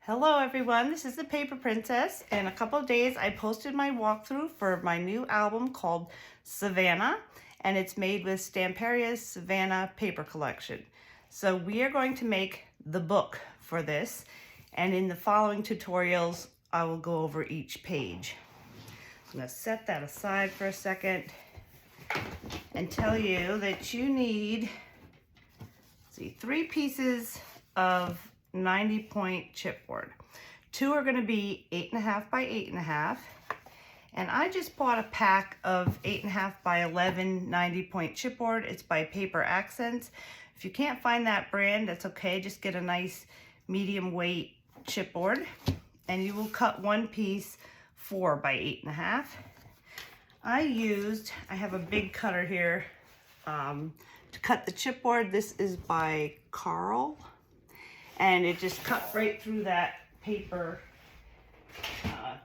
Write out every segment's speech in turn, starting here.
Hello everyone, this is the Paper Princess. In a couple of days I posted my walkthrough for my new album called Savana, and it's made with Stamparia's Savana paper collection. So we are going to make the book for this, and in the following tutorials I will go over each page. I'm going to set that aside for a second and tell you that you need 3 pieces of 90-point chipboard. 2 are going to be 8.5 by 8.5, and I just bought a pack of 8.5 by 11 90-point chipboard. It's by Paper Accents. If you can't find that brand, that's okay. Just get a nice medium weight chipboard, and you will cut one piece 4 by 8.5. I have a big cutter here to cut the chipboard. This is by Carl, and it just cut right through that paper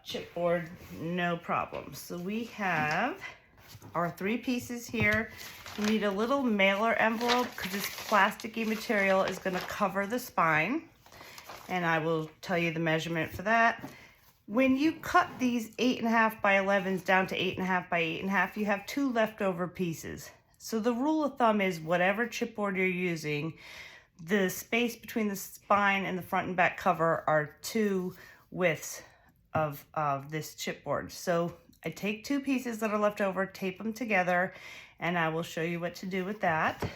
chipboard, no problem. So we have our 3 pieces here. You need a little mailer envelope because this plasticky material is going to cover the spine, and I will tell you the measurement for that. When you cut these 8.5 by 11s down to 8.5 by 8.5, you have 2 leftover pieces. So the rule of thumb is whatever chipboard you're using, the space between the spine and the front and back cover are 2 widths of this chipboard. So I take 2 pieces that are left over, tape them together, and I will show you what to do with that.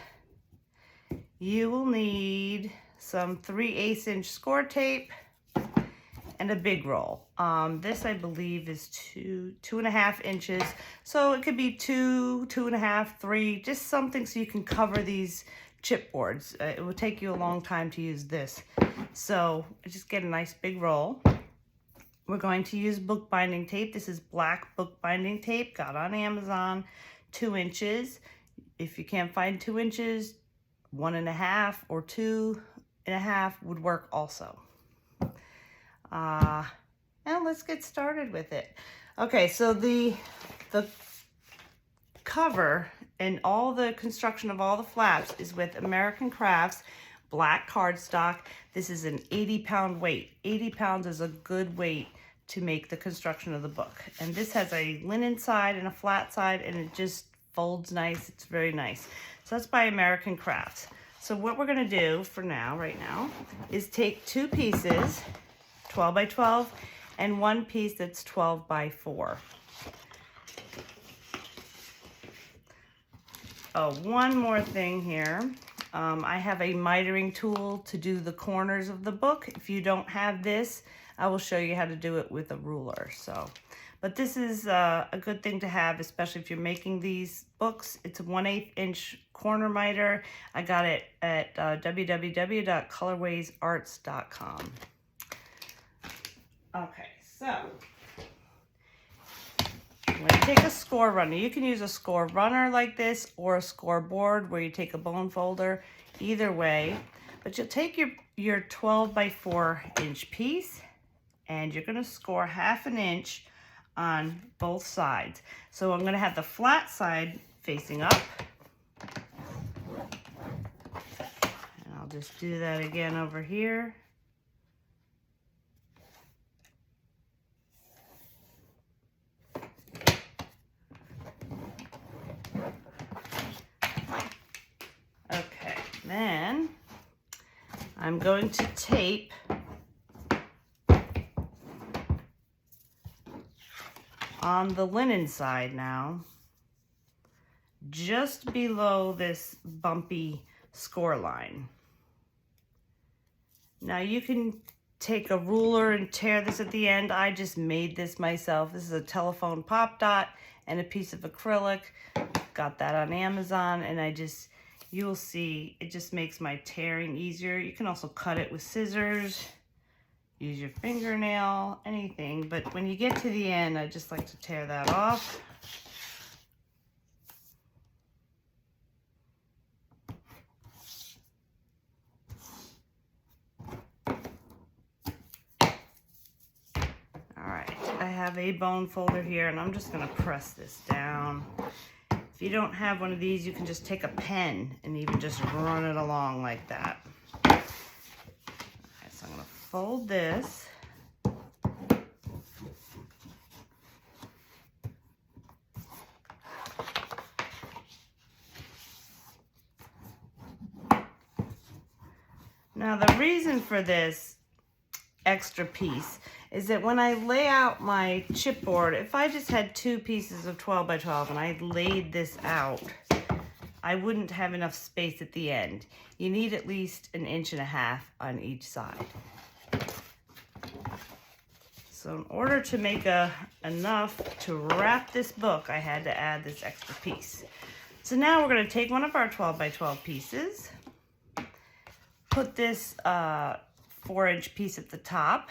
You will need some 3/8 inch score tape and a big roll. This I believe is 2.5 inches. So it could be 2, 2.5, 3, just something so you can cover these chipboards. It will take you a long time to use this. So just get a nice big roll. We're going to use bookbinding tape. This is black bookbinding tape, got on Amazon, 2 inches. If you can't find 2 inches, 1.5 or 2.5 would work also. And let's get started with it. Okay, so the cover and all the construction of all the flaps is with American Crafts black cardstock. This is an 80-pound weight. 80 pounds is a good weight to make the construction of the book. And this has a linen side and a flat side, and it just folds nice. It's very nice. So that's by American Crafts. So what we're going to do for now, right now, is take 2 pieces, 12 by 12, and 1 piece that's 12 by 4. Oh, one more thing here. I have a mitering tool to do the corners of the book. If you don't have this, I will show you how to do it with a ruler. But this is a good thing to have, especially if you're making these books. It's a 1/8 inch corner miter. I got it at www.colorwaysarts.com. Okay, so I'm going to take a score runner. You can use a score runner like this or a score board where you take a bone folder, either way. But you'll take your 12 by 4 inch piece, and you're going to score 1/2 inch on both sides. So I'm going to have the flat side facing up. And I'll just do that again over here. Then I'm going to tape on the linen side now, just below this bumpy score line. Now you can take a ruler and tear this at the end. I just made this myself. This is a telephone pop dot and a piece of acrylic. Got that on Amazon, and you'll see it just makes my tearing easier. You can also cut it with scissors, use your fingernail, anything. But when you get to the end, I just like to tear that off. All right, I have a bone folder here, and I'm just gonna press this down. If you don't have one of these, you can just take a pen and even just run it along like that. Okay, so I'm gonna fold this. Now the reason for this extra piece is that when I lay out my chipboard, if I just had 2 pieces of 12 by 12 and I laid this out, I wouldn't have enough space at the end. You need at least 1.5 inches on each side. So in order to make enough to wrap this book, I had to add this extra piece. So now we're going to take one of our 12 by 12 pieces, put this 4-inch piece at the top,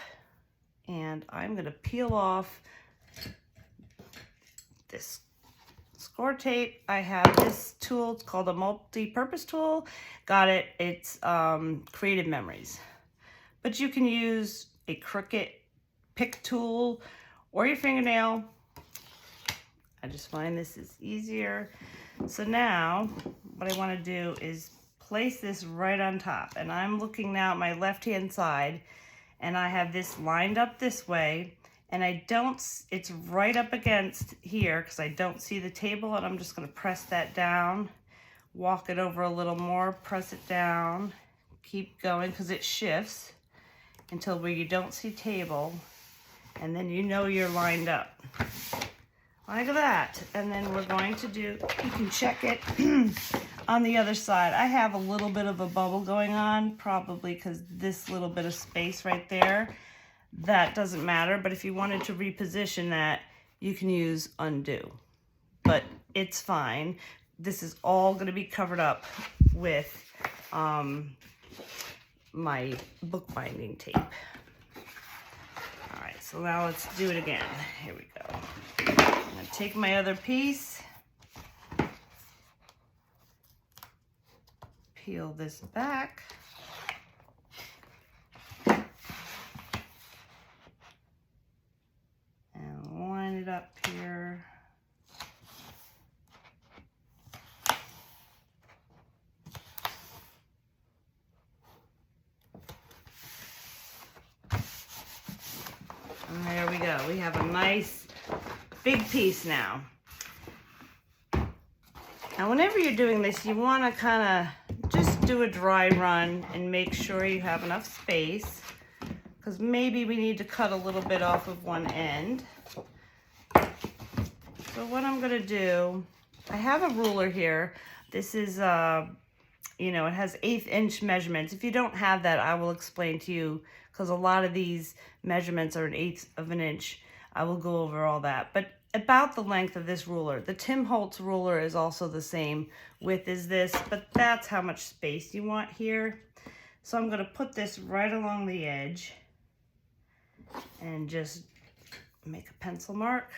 and I'm going to peel off this score tape. I have this tool, it's called a multi-purpose tool. Got it, it's Creative Memories. But you can use a Cricut pick tool or your fingernail. I just find this is easier. So now what I want to do is place this right on top, and I'm looking now at my left-hand side, and I have this lined up this way, and it's right up against here because I don't see the table, and I'm just going to press that down, walk it over a little more, press it down, keep going because it shifts until where you don't see table, and then you know you're lined up. Like that. And then we're going to do, you can check it on the other side. I have a little bit of a bubble going on, probably because this little bit of space right there, that doesn't matter. But if you wanted to reposition that, you can use undo. But it's fine. This is all going to be covered up with my bookbinding tape. All right, so now let's do it again. Here we go. I'm going to take my other piece, peel this back, and line it up here. And there we go. We have a nice big piece now. Now whenever you're doing this, you want to kind of just do a dry run and make sure you have enough space, because maybe we need to cut a little bit off of one end. So what I'm going to do, I have a ruler here. This is, you know, it has 1/8 inch measurements. If you don't have that, I will explain to you, because a lot of these measurements are 1/8 of an inch. I will go over all that. But about the length of this ruler. The Tim Holtz ruler is also the same width as this, but that's how much space you want here. So I'm going to put this right along the edge and just make a pencil mark.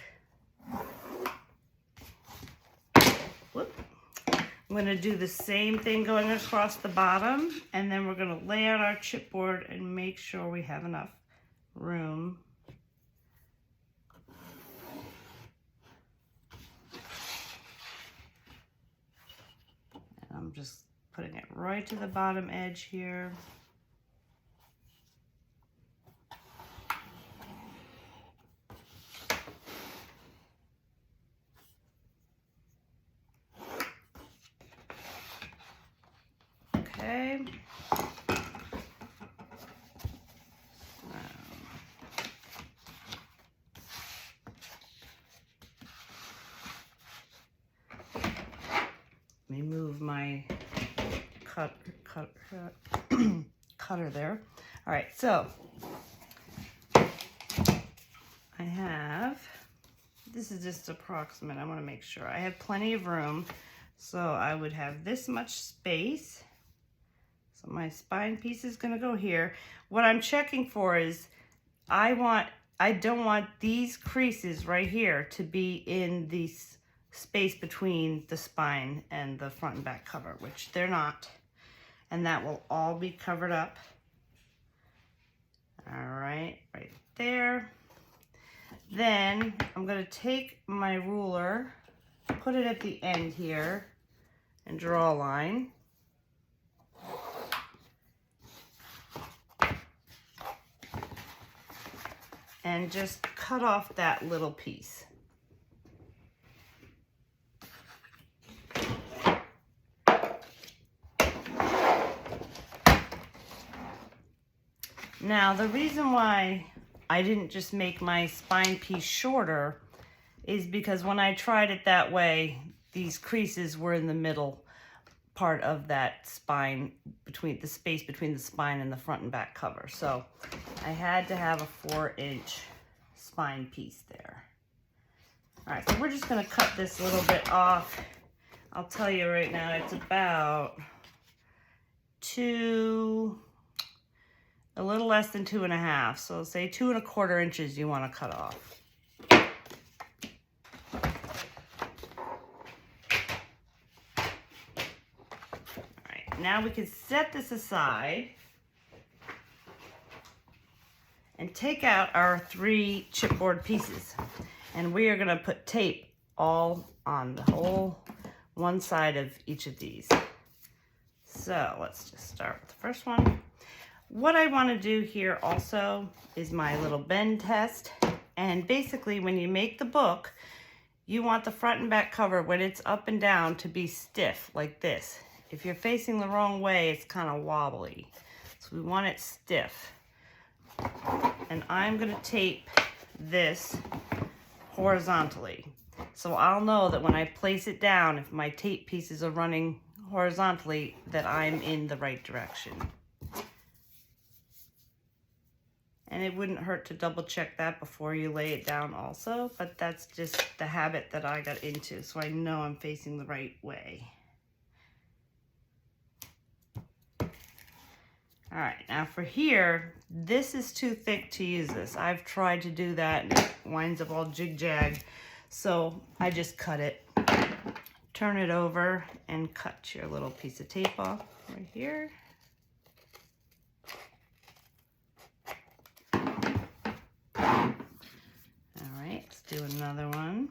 Whoop. I'm going to do the same thing going across the bottom, and then we're going to lay out our chipboard and make sure we have enough room. I'm just putting it right to the bottom edge here. Okay. Let me move my cutter there. All right, so I have, this is just approximate. I want to make sure I have plenty of room. So I would have this much space. So my spine piece is going to go here. What I'm checking for is I don't want these creases right here to be in these space between the spine and the front and back cover, which they're not, and that will all be covered up. All right, right there. Then I'm going to take my ruler, put it at the end here, and draw a line. and just cut off that little piece. Now, the reason why I didn't just make my spine piece shorter is because when I tried it that way, these creases were in the middle part of that spine, between the space between the spine and the front and back cover. So I had to have a 4-inch spine piece there. All right, so we're just gonna cut this little bit off. I'll tell you right now, it's about a little less than 2.5. So say 2¼ inches you want to cut off. All right, now we can set this aside and take out our 3 chipboard pieces. And we are going to put tape all on the whole one side of each of these. So let's just start with the first one. What I want to do here also is my little bend test. And basically when you make the book, you want the front and back cover when it's up and down to be stiff like this. If you're facing the wrong way, it's kind of wobbly. So we want it stiff. And I'm going to tape this horizontally. So I'll know that when I place it down, if my tape pieces are running horizontally, that I'm in the right direction. And it wouldn't hurt to double check that before you lay it down also, but that's just the habit that I got into, so I know I'm facing the right way. All right, now for here, this is too thick to use this. I've tried to do that and it winds up all jig-jag, so I just cut it. Turn it over and cut your little piece of tape off right here. Do another one.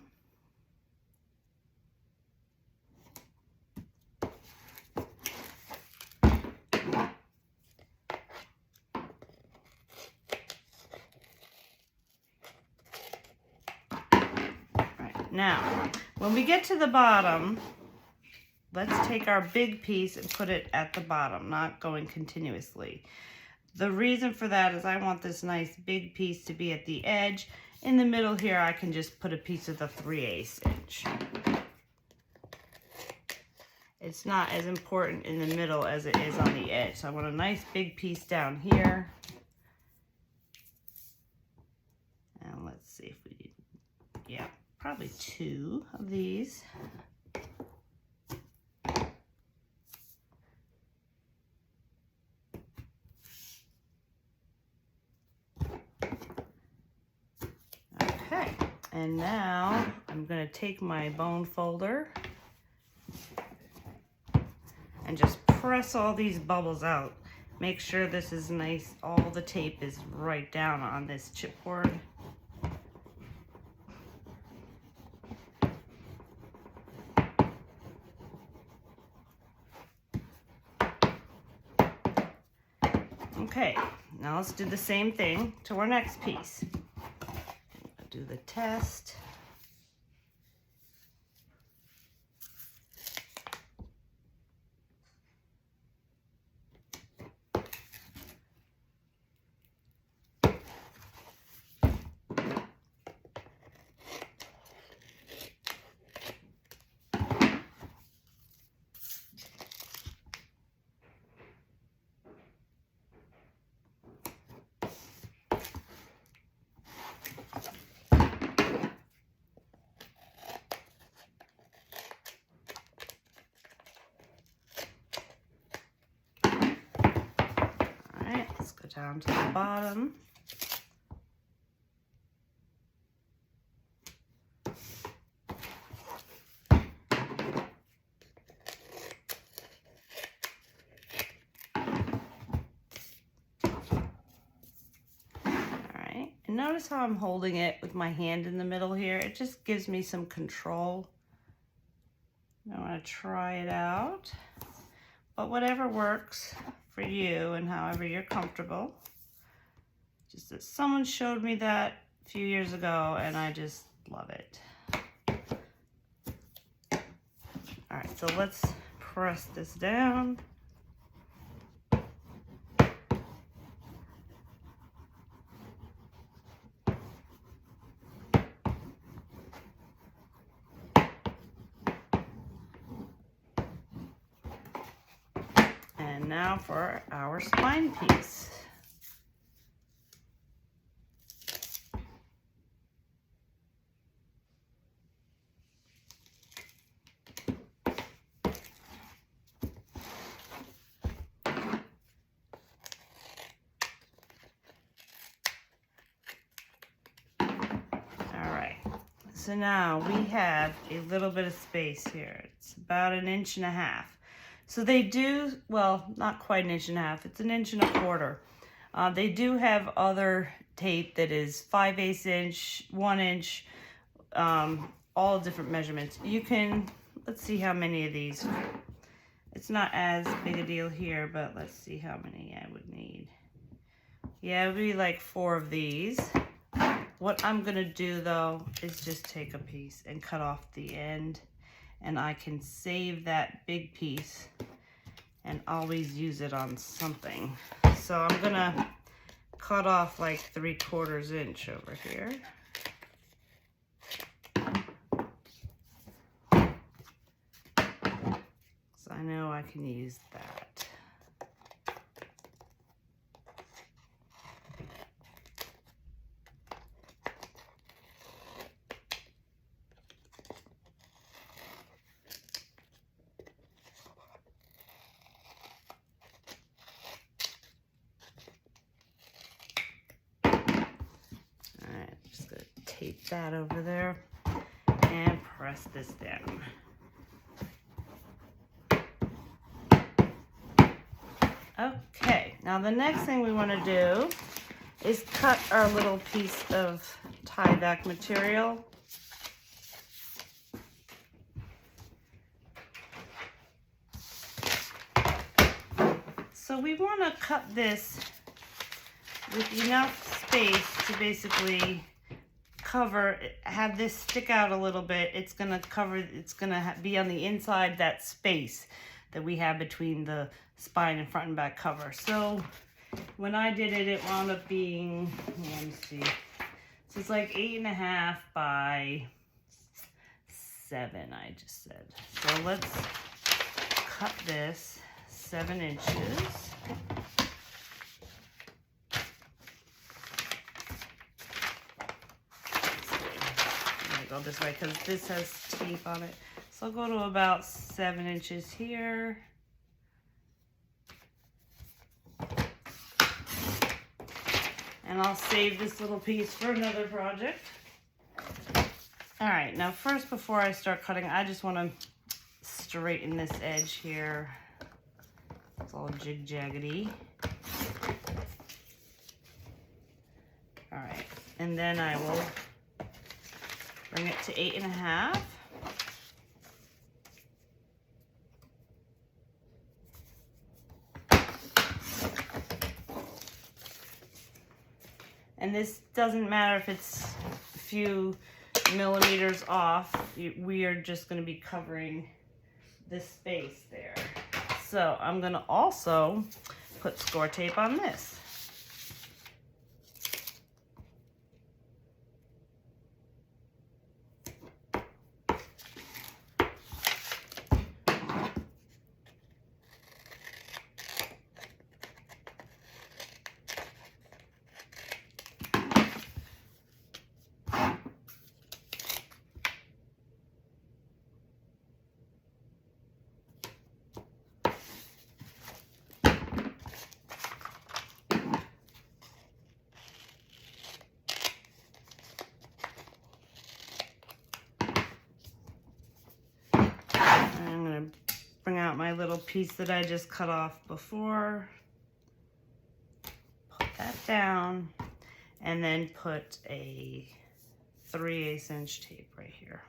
Right, now, when we get to the bottom, let's take our big piece and put it at the bottom, not going continuously. The reason for that is I want this nice big piece to be at the edge. In the middle here, I can just put a piece of the 3/8 inch. It's not as important in the middle as it is on the edge. So I want a nice big piece down here. And let's see if we, yeah, probably 2 of these. And now I'm going to take my bone folder and just press all these bubbles out. Make sure this is nice, all the tape is right down on this chipboard. Okay, now let's do the same thing to our next piece. Do the test. Down to the bottom. Alright, and notice how I'm holding it with my hand in the middle here. It just gives me some control. I want to try it out, but whatever works for you and however you're comfortable. Just that someone showed me that a few years ago and I just love it. All right, so let's press this down. And now for our spine piece. So now we have a little bit of space here. It's about 1.5 inches. So they do, well, not quite 1.5 inches. It's 1.25 inches. They do have other tape that is 5/8 inch, 1 inch, all different measurements. You can, let's see how many of these. It's not as big a deal here, but let's see how many I would need. Yeah, it would be like 4 of these. What I'm gonna do though is just take a piece and cut off the end, and I can save that big piece and always use it on something. So I'm gonna cut off like 3/4 inch over here. So I know I can use that. Tape that over there and press this down. Okay, now the next thing we want to do is cut our little piece of Tyvak material. So we want to cut this with enough space to basically cover, have this stick out a little bit. It's gonna cover, it's gonna be on the inside, that space that we have between the spine and front and back cover. So when I did it, it wound up being, let me see, so it's like 8.5 by 7, I just said. So let's cut this 7 inches. Go this way because this has tape on it. So I'll go to about 7 inches here. And I'll save this little piece for another project. All right, now first before I start cutting, I just want to straighten this edge here. It's all jig-jaggedy. All right, and then I will bring it to 8.5. And this doesn't matter if it's a few millimeters off. We are just going to be covering this space there. So I'm going to also put score tape on this. Bring out my little piece that I just cut off before. Put that down and then put a 3/8 inch tape right here.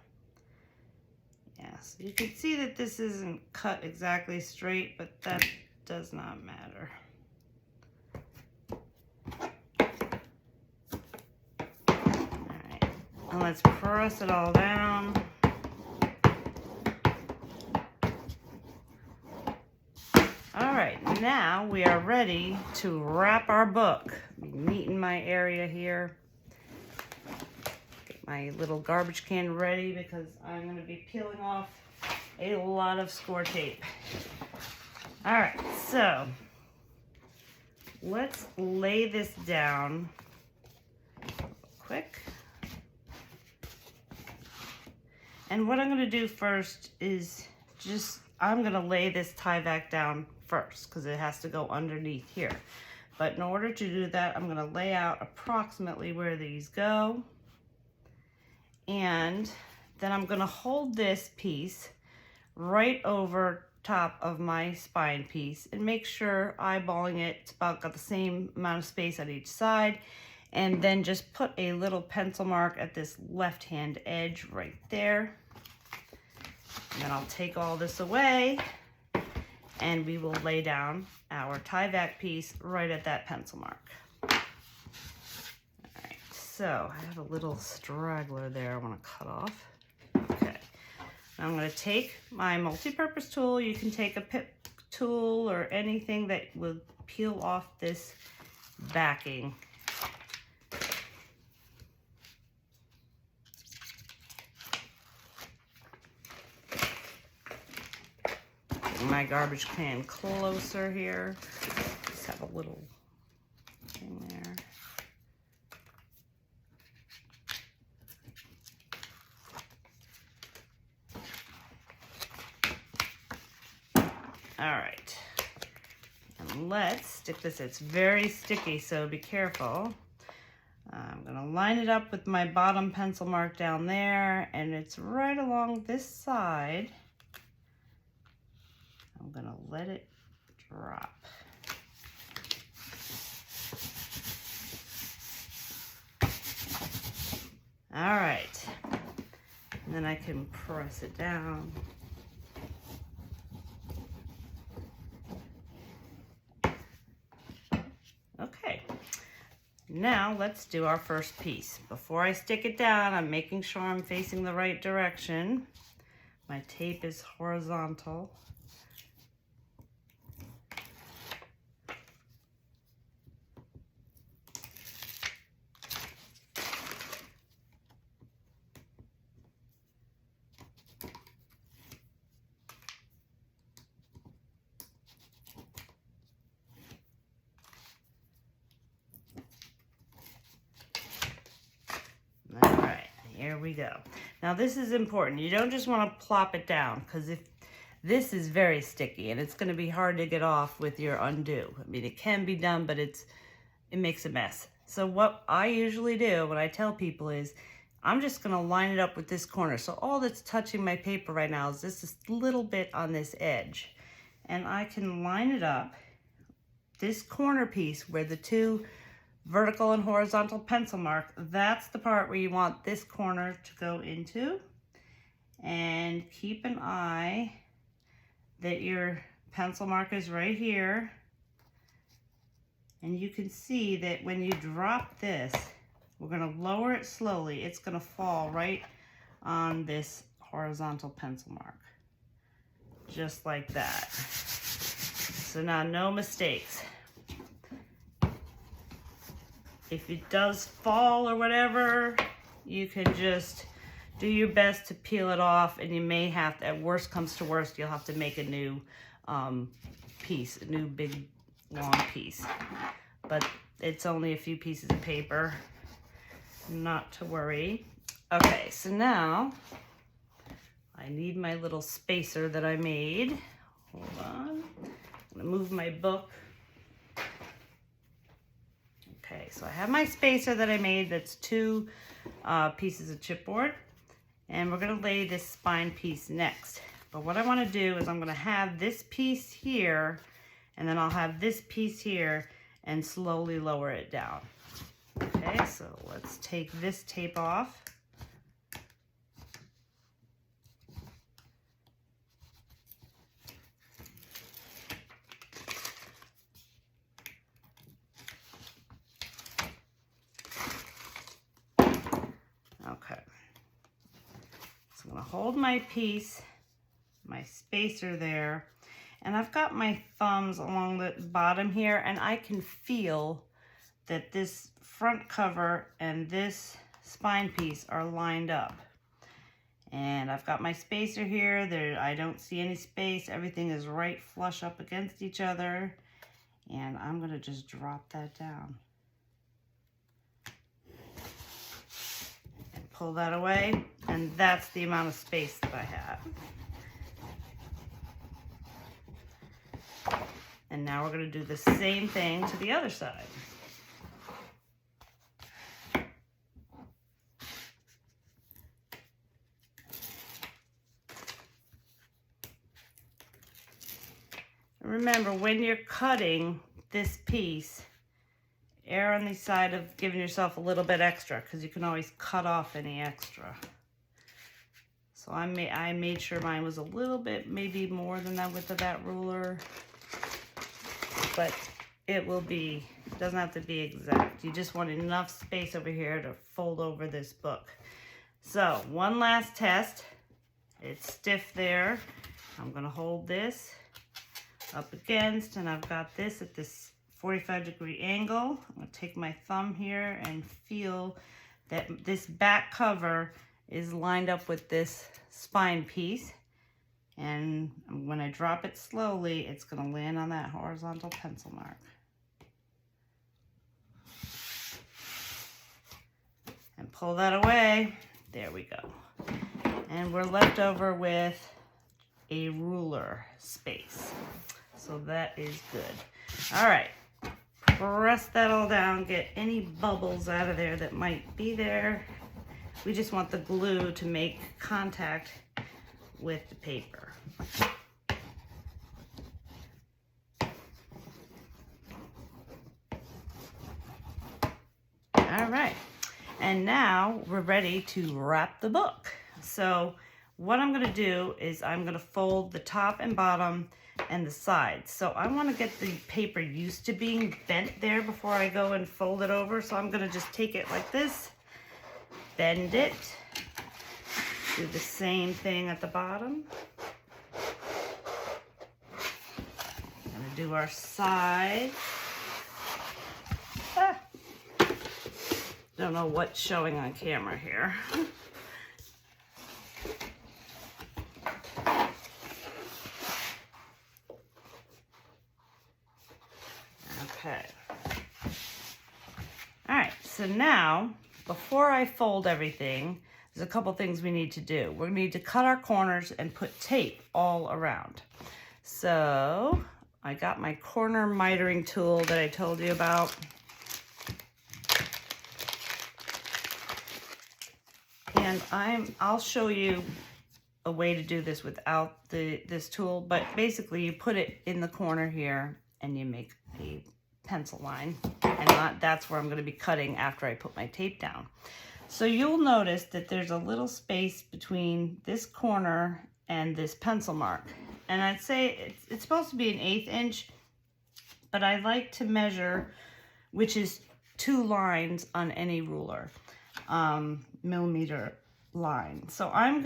Yeah, so you can see that this isn't cut exactly straight, but that does not matter. And let's press it all down. All right, now we are ready to wrap our book. Neaten my area here. Get my little garbage can ready because I'm going to be peeling off a lot of score tape. All right, so let's lay this down quick. And what I'm going to do first is I'm going to lay this Tyvak down first because it has to go underneath here. But in order to do that, I'm going to lay out approximately where these go. And then I'm going to hold this piece right over top of my spine piece and make sure eyeballing it, it's about got the same amount of space on each side. And then just put a little pencil mark at this left-hand edge right there. And then I'll take all this away and we will lay down our Tyvak piece right at that pencil mark. All right, so I have a little straggler there I want to cut off. Okay, now I'm going to take my multi-purpose tool. You can take a pip tool or anything that will peel off this backing. My garbage can closer here. Just have a little thing there. All right. And let's stick this. It's very sticky, so be careful. I'm going to line it up with my bottom pencil mark down there, and it's right along this side. I'm going to let it drop. All right. And then I can press it down. Okay. Now let's do our first piece. Before I stick it down, I'm making sure I'm facing the right direction. My tape is horizontal. All right, here we go. Now this is important. You don't just want to plop it down because if this is very sticky and it's going to be hard to get off with your undo. I mean, it can be done, but it makes a mess. So what I usually do, what I tell people is, I'm just going to line it up with this corner. So all that's touching my paper right now is this little bit on this edge. And I can line it up, this corner piece where the two vertical and horizontal pencil mark, that's the part where you want this corner to go into. And keep an eye that your pencil mark is right here. And you can see that when you drop this, we're going to lower it slowly. It's going to fall right on this horizontal pencil mark. Just like that. So now no mistakes. If it does fall or whatever, you can just do your best to peel it off, and you may have to, at worst comes to worst, you'll have to make a new piece, a new big long piece. But it's only a few pieces of paper, not to worry. Okay, so now I need my little spacer that I made. Hold on, I'm gonna move my book. Okay, so I have my spacer that I made that's two pieces of chipboard, and we're gonna lay this spine piece next. But what I wanna do is I'm gonna have this piece here, and then I'll have this piece here, and slowly lower it down. Okay, so let's take this tape off. Okay. hold my piece, my spacer there, and I've got my thumbs along the bottom here, and I can feel that this front cover and this spine piece are lined up. And I've got my spacer here. There, I don't see any space. Everything is right flush up against each other. And I'm gonna just drop that down. And pull that away. And that's the amount of space that I have. And now we're gonna do the same thing to the other side. Remember, when you're cutting this piece, err on the side of giving yourself a little bit extra, because you can always cut off any extra. So I made sure mine was a little bit, maybe more than that width of that ruler, but it doesn't have to be exact. You just want enough space over here to fold over this book. So one last test. It's stiff there. I'm gonna hold this up against, and I've got this at this 45-degree angle. I'm gonna take my thumb here and feel that this back cover is lined up with this spine piece. And when I drop it slowly, it's gonna land on that horizontal pencil mark. And pull that away. There we go. And we're left over with a ruler space. So that is good. All right, press that all down, get any bubbles out of there that might be there. We just want the glue to make contact with the paper. All right, and now we're ready to wrap the book. So what I'm gonna do is I'm gonna fold the top and bottom and the sides. So I want to get the paper used to being bent there before I go and fold it over. So I'm going to just take it like this, bend it, do the same thing at the bottom. Gonna do our side. Don't know what's showing on camera here. Okay. All right, so now, before I fold everything, there's a couple things we need to do. We need to cut our corners and put tape all around. So, I got my corner mitering tool that I told you about. And I'll show you a way to do this without this tool, but basically you put it in the corner here and you make a pencil line, and that's where I'm going to be cutting after I put my tape down. So you'll notice that there's a little space between this corner and this pencil mark, and I'd say it's supposed to be an 1/8 inch, but I like to measure, which is 2 lines on any ruler, millimeter line. So I'm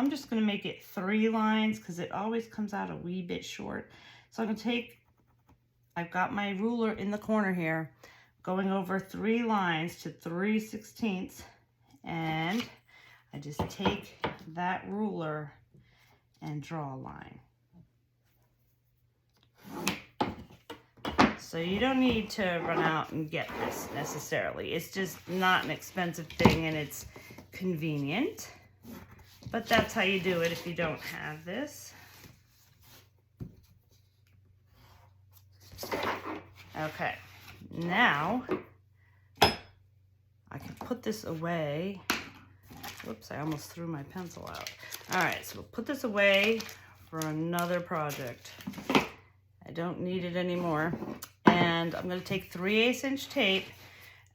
just gonna make it 3 lines because it always comes out a wee bit short. So I'm gonna I've got my ruler in the corner here, going over 3 lines to 3/16, and I just take that ruler and draw a line. So you don't need to run out and get this necessarily. It's just not an expensive thing, and it's convenient. But that's how you do it if you don't have this. Okay, now I can put this away. Whoops, I almost threw my pencil out. All right, so we'll put this away for another project. I don't need it anymore. And I'm gonna take 3/8 inch tape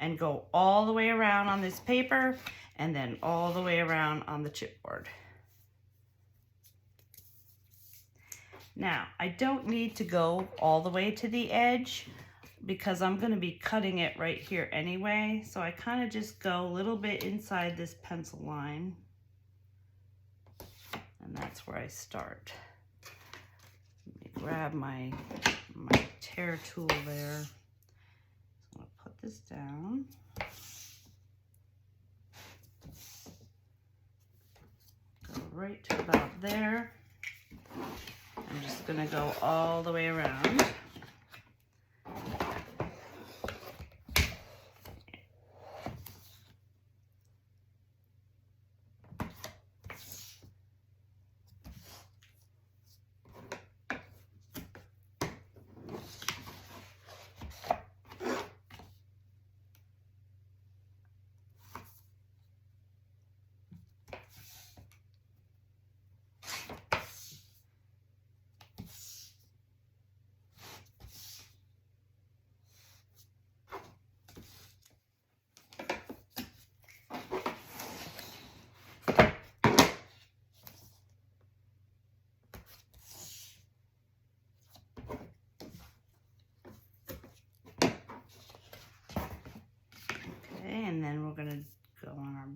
and go all the way around on this paper and then all the way around on the chipboard. Now, I don't need to go all the way to the edge because I'm gonna be cutting it right here anyway. So I kind of just go a little bit inside this pencil line. And that's where I start. Let me grab my tear tool there. So I'm gonna put this down. Go right to about there. I'm just gonna go all the way around. And then we're gonna go on our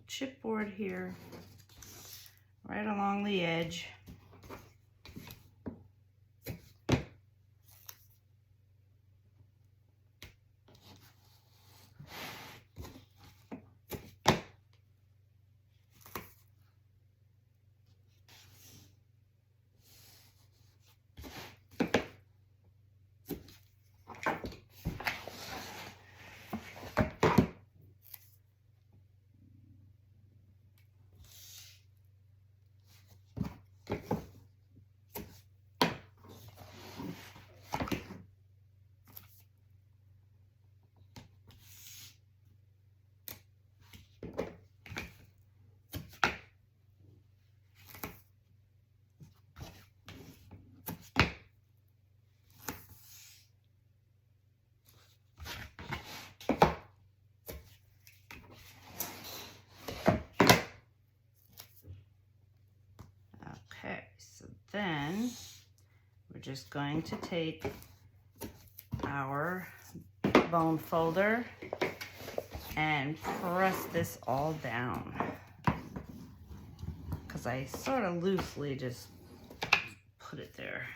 chipboard here, right along the edge. Okay, so then we're just going to take our bone folder and press this all down, because I sort of loosely just put it there.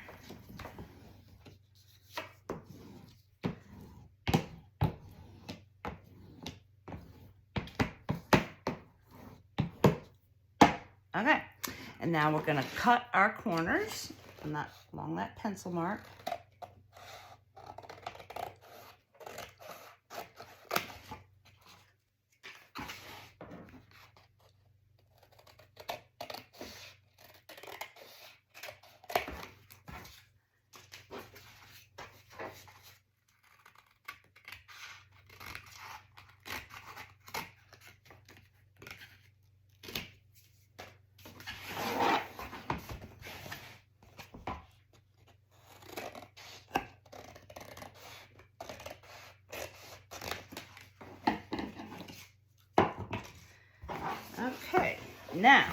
Okay, and now we're gonna cut our corners along that pencil mark. Okay, now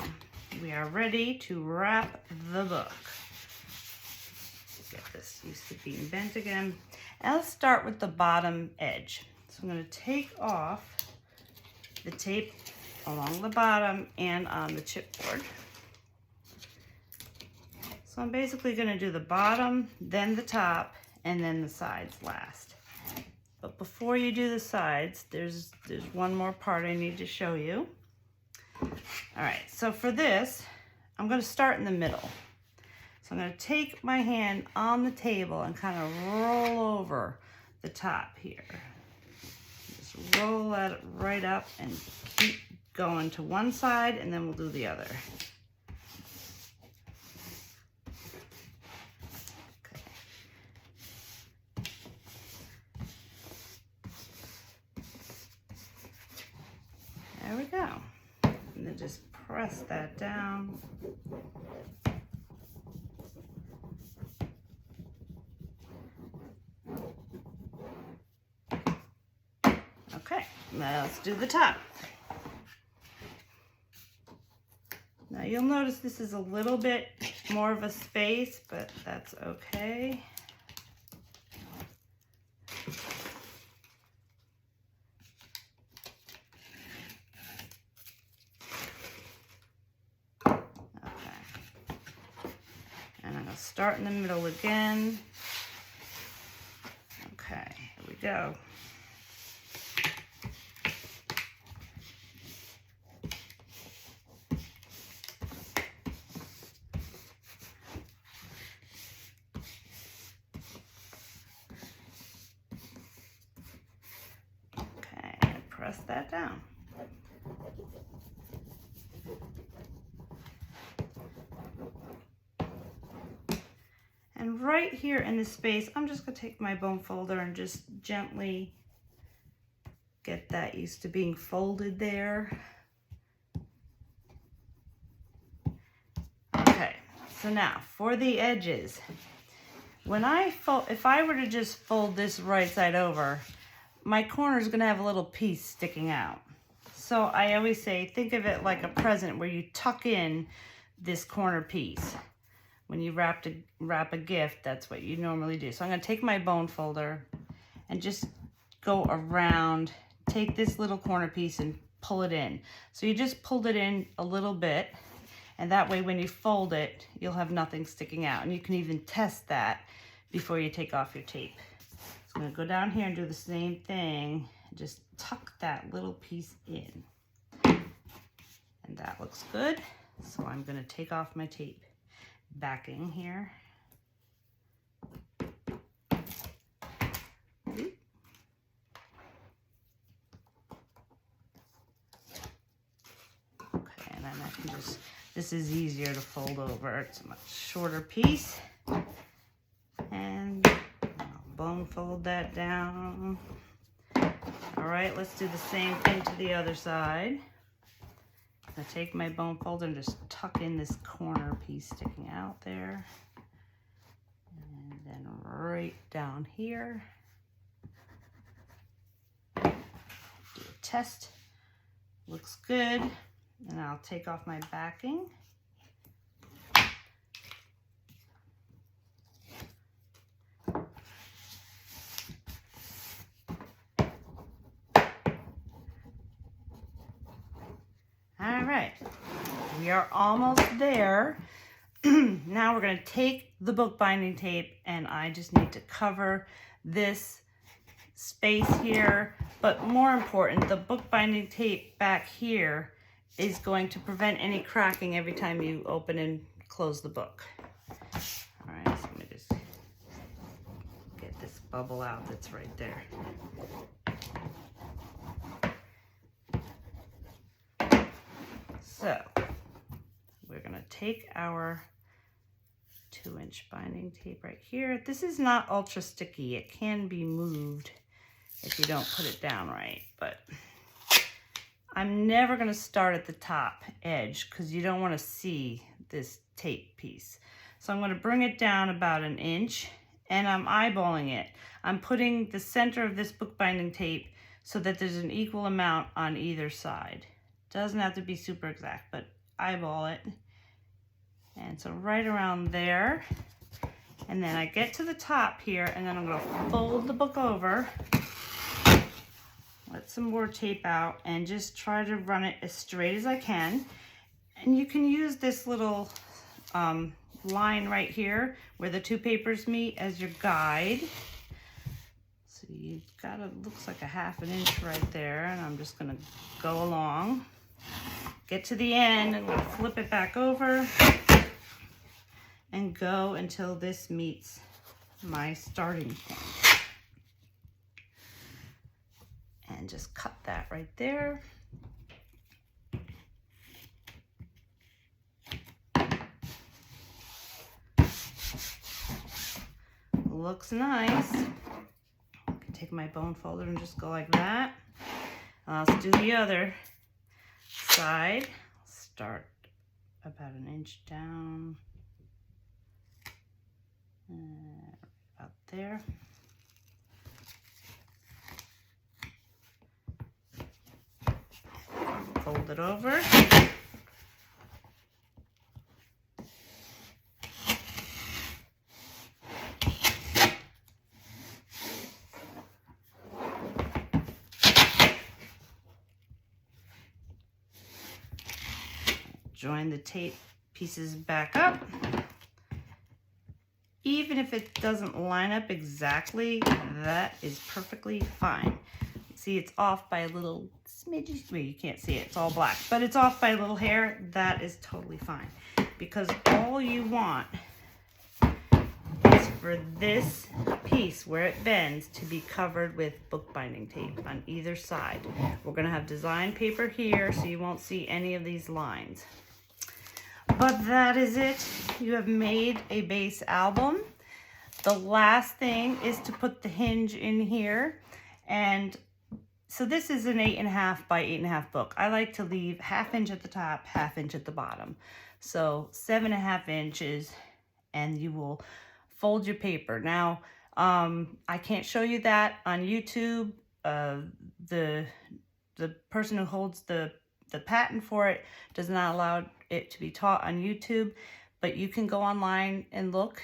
we are ready to wrap the book. Get this used to being bent again. And let's start with the bottom edge. So I'm going to take off the tape along the bottom and on the chipboard. So I'm basically going to do the bottom, then the top, and then the sides last. But before you do the sides, there's one more part I need to show you. All right, so for this, I'm going to start in the middle. So I'm going to take my hand on the table and kind of roll over the top here. Just roll that right up and keep going to one side, and then we'll do the other. Okay. There we go. And then just press that down. Okay, now let's do the top. Now you'll notice this is a little bit more of a space, but that's okay. start in the middle again. Okay, here we go. Okay, and press that down. And right here in this space, I'm just gonna take my bone folder and just gently get that used to being folded there. Okay, so now for the edges. When if I were to just fold this right side over, my corner is gonna have a little piece sticking out. So I always say, think of it like a present where you tuck in this corner piece. When you wrap a gift, that's what you normally do. So I'm gonna take my bone folder and just go around, take this little corner piece and pull it in. So you just pulled it in a little bit, and that way when you fold it, you'll have nothing sticking out. And you can even test that before you take off your tape. So I'm gonna go down here and do the same thing, just tuck that little piece in. And that looks good. So I'm gonna take off my tape. Backing here. Okay, and then I can just, this is easier to fold over. It's a much shorter piece. And I'll bone fold that down. All right, let's do the same thing to the other side. I take my bone folder and just tuck in this corner piece sticking out there. And then right down here. Do a test. Looks good. And I'll take off my backing. All right, we are almost there. Now we're gonna take the bookbinding tape, and I just need to cover this space here. But more important, the bookbinding tape back here is going to prevent any cracking every time you open and close the book. All right, so let me just get this bubble out that's right there. So we're gonna take our 2-inch binding tape right here. This is not ultra sticky. It can be moved if you don't put it down right, but I'm never gonna start at the top edge because you don't wanna see this tape piece. So I'm gonna bring it down about 1 inch, and I'm eyeballing it. I'm putting the center of this bookbinding tape so that there's an equal amount on either side. Doesn't have to be super exact, but eyeball it. And so right around there. And then I get to the top here, and then I'm gonna fold the book over, let some more tape out, and just try to run it as straight as I can. And you can use this little line right here where the two papers meet as your guide. So you've got it, looks like a 1/2 inch right there, and I'm just gonna go along. Get to the end, and we'll flip it back over and go until this meets my starting point. And just cut that right there. Looks nice. I can take my bone folder and just go like that. Let's do the other side. Start about 1 inch down, about there. Fold it over. Join the tape pieces back up. even if it doesn't line up exactly, that is perfectly fine. See, it's off by a little smidgy, well, you can't see it, it's all black, but it's off by a little hair. That is totally fine, because all you want is for this piece where it bends to be covered with bookbinding tape on either side. We're gonna have design paper here, so you won't see any of these lines. But that is it. You have made a base album. The last thing is to put the hinge in here. And so this is an 8.5 by 8.5 book. I like to leave 1/2 inch at the top, 1/2 inch at the bottom. So 7.5 inches, and you will fold your paper. Now, I can't show you that on YouTube. The person who holds the patent for it does not allow it to be taught on YouTube, but you can go online and look.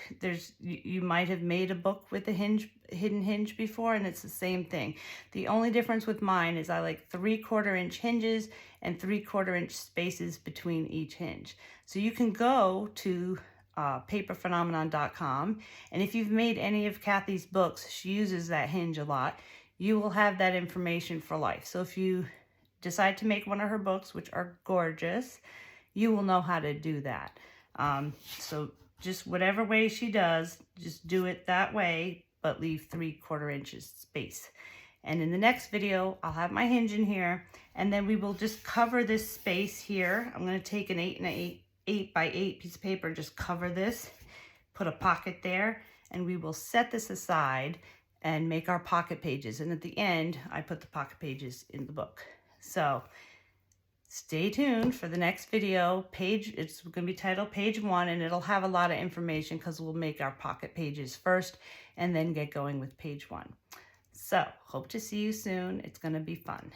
You might have made a book with a hidden hinge before, and it's the same thing. The only difference with mine is I like 3/4 inch hinges and 3/4 inch spaces between each hinge. So you can go to paperphenomenon.com, and if you've made any of Kathy's books, she uses that hinge a lot. You will have that information for life. So if you decide to make one of her books, which are gorgeous, you will know how to do that. So just whatever way she does, just do it that way, but leave 3/4 inches space. And in the next video, I'll have my hinge in here, and then we will just cover this space here. I'm going to take an 8 by 8 piece of paper and just cover this, put a pocket there, and we will set this aside and make our pocket pages. And at the end, I put the pocket pages in the book. So stay tuned for the next video. It's going to be titled Page 1, and it'll have a lot of information because we'll make our pocket pages first and then get going with Page 1. So hope to see you soon. It's going to be fun.